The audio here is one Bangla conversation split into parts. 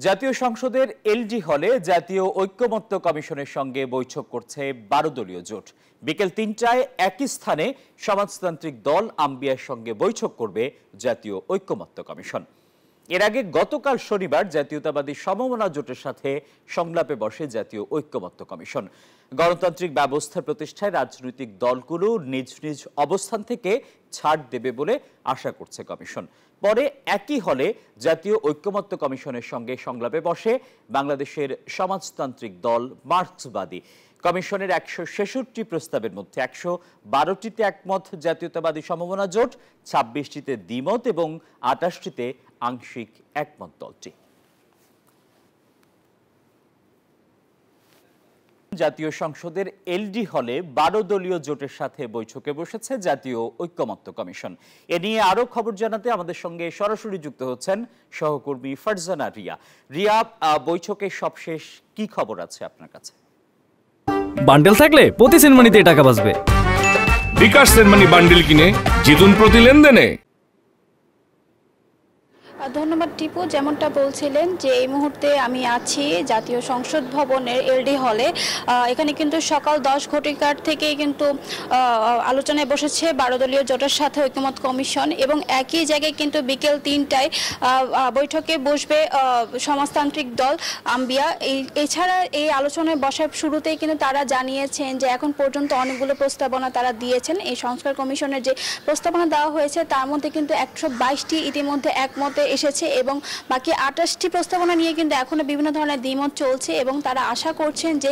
জাতীয় সংসদের এলডি হলে জাতীয় ঐক্যমত্য কমিশনের সঙ্গে বৈঠক করছে 12 দলীয় জোট। বিকেল 3টায় একই স্থানে সমাজতান্ত্রিক দল আম্বিয়ার সঙ্গে বৈঠক করবে জাতীয় ঐক্যমত্য কমিশন। এর আগে গতকাল শনিবার জাতীয়তাবাদী সমমনা জোটের সাথে সংলাপে বসে জাতীয় ঐক্যমত্য কমিশন। গণতান্ত্রিক ব্যবস্থা প্রতিষ্ঠায় রাজনৈতিক দলগুলো নিজ নিজ অবস্থান থেকে ছাড় দেবে বলে আশা করছে কমিশন। পরে একই হলে জাতীয় ঐক্যমত্য কমিশনের সঙ্গে সংলাপে বসে বাংলাদেশের সমাজতান্ত্রিক দল মার্ক্সবাদী। কমিশনের 166টি প্রস্তাবের মধ্যে 112টিতে একমত জাতীয়তাবাদী সমমনা জোট, 26টিতে দ্বিমত এবং 28টিতে আংশিক একমত দলটি। জাতীয় সংসদের এলডি হলে 12 দলীয় জোটের সাথে বৈঠকে বসেছে জাতীয় ঐক্যমত্য কমিশন। এ নিয়ে আরো খবর জানাতে আমাদের সঙ্গে সরাসরি যুক্ত হচ্ছেন সহকর্মী ফারজানা রিয়া। রিয়া, বৈঠকে সবশেষ কি খবর আছে আপনার কাছে? বান্ডেল থাকলে প্রতি সেনমানিতে টাকা বাঁচবে। বিকাশ সেনমানি বান্ডেল কিনে জিতুন প্রতি লেনদেনে। ধন্যবাদ টিপু। যেমনটা বলছিলেন যে এই মুহূর্তে আমি আছি জাতীয় সংসদ ভবনের এলডি হলে। এখানে কিন্তু সকাল 10 ঘটিকার থেকে কিন্তু আলোচনায় বসেছে 12 দলীয় জোটের সাথে ঐক্যমত কমিশন এবং একই জায়গায় কিন্তু বিকেল 3টায় বৈঠকে বসবে সমাজতান্ত্রিক দল আম্বিয়া। এছাড়া এই আলোচনায় বসার শুরুতেই কিন্তু তারা জানিয়েছেন যে এখন পর্যন্ত অনেকগুলো প্রস্তাবনা তারা দিয়েছেন। এই সংস্কার কমিশনের যে প্রস্তাবনা দেওয়া হয়েছে তার মধ্যে কিন্তু 122টি ইতিমধ্যে একমতে এসেছে এবং বাকি 28টি প্রস্তাবনা নিয়ে কিন্তু এখনো বিভিন্ন ধরনের দ্বিমত চলছে এবং তারা আশা করছেন যে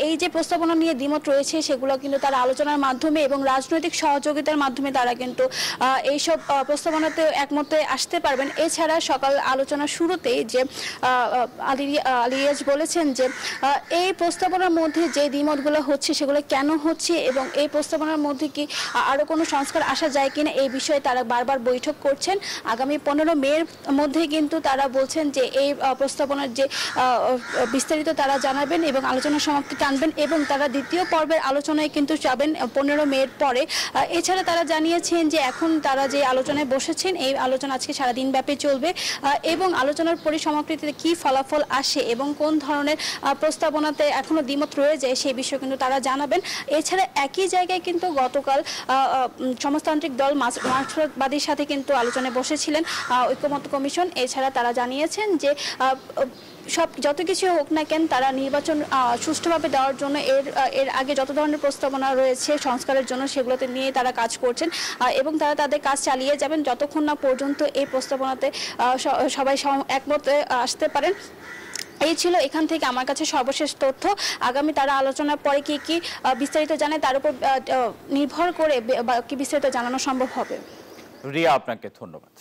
এই যে প্রস্তাবনা নিয়ে দ্বিমত রয়েছে সেগুলো কিন্তু তারা আলোচনার মাধ্যমে এবং রাজনৈতিক সহযোগিতার মাধ্যমে তারা কিন্তু এইসব প্রস্তাবনাতে একমতে আসতে পারবেন। এছাড়া সকাল আলোচনার শুরুতেই যে আলিয়াজ বলেছেন যে এই প্রস্তাবনার মধ্যে যে দ্বিমতগুলো হচ্ছে সেগুলো কেন হচ্ছে এবং এই প্রস্তাবনার মধ্যে কি আরো কোনো সংস্কার আসা যায় কিনা এই বিষয়ে তারা বারবার বৈঠক করছেন। আগামী 15 মের মধ্যে কিন্তু তারা বলছেন যে এই প্রস্তাবনার যে বিস্তারিত তারা জানাবেন এবং আলোচনার সমাপ্তি টানবেন এবং তারা দ্বিতীয় পর্বের আলোচনায় কিন্তু যাবেন 15 মের পরে। এছাড়া তারা জানিয়েছেন যে এখন তারা যে আলোচনায় বসেছেন এই আলোচনা আজকে সারাদিন ব্যাপী চলবে এবং আলোচনার পরিসমাপ্তিতে কি ফলাফল আসে এবং কোন ধরনের প্রস্তাবনাতে এখনো দ্বিমত রয়ে যায় সেই বিষয়ে কিন্তু তারা জানাবেন। এছাড়া একই জায়গায় কিন্তু গতকাল সমাজতান্ত্রিক দল মার্ক্সবাদীর সাথে কিন্তু আলোচনায় বসেছিলেন ঐক্যমত্য কমিশন। এছাড়া তারা জানিয়েছেন যে সব যত কিছু হোক না কেন তারা নির্বাচন সুষ্ঠুভাবে দেওয়ার জন্য এর আগে যত ধরনের প্রস্তাবনা রয়েছে সংস্কারের জন্য সেগুলোতে নিয়ে তারা কাজ করছেন এবং তারা তাদের কাজ চালিয়ে যাবেন যতক্ষণ না পর্যন্ত এই প্রস্তাবনাতে সবাই একমতে আসতে পারেন। এই ছিল এখান থেকে আমার কাছে সর্বশেষ তথ্য। আগামী তারা আলোচনার পরে কি কি বিস্তারিত জানে তার উপর নির্ভর করে কি বিস্তারিত জানানো সম্ভব হবে। রিয়া, আপনাকে ধন্যবাদ।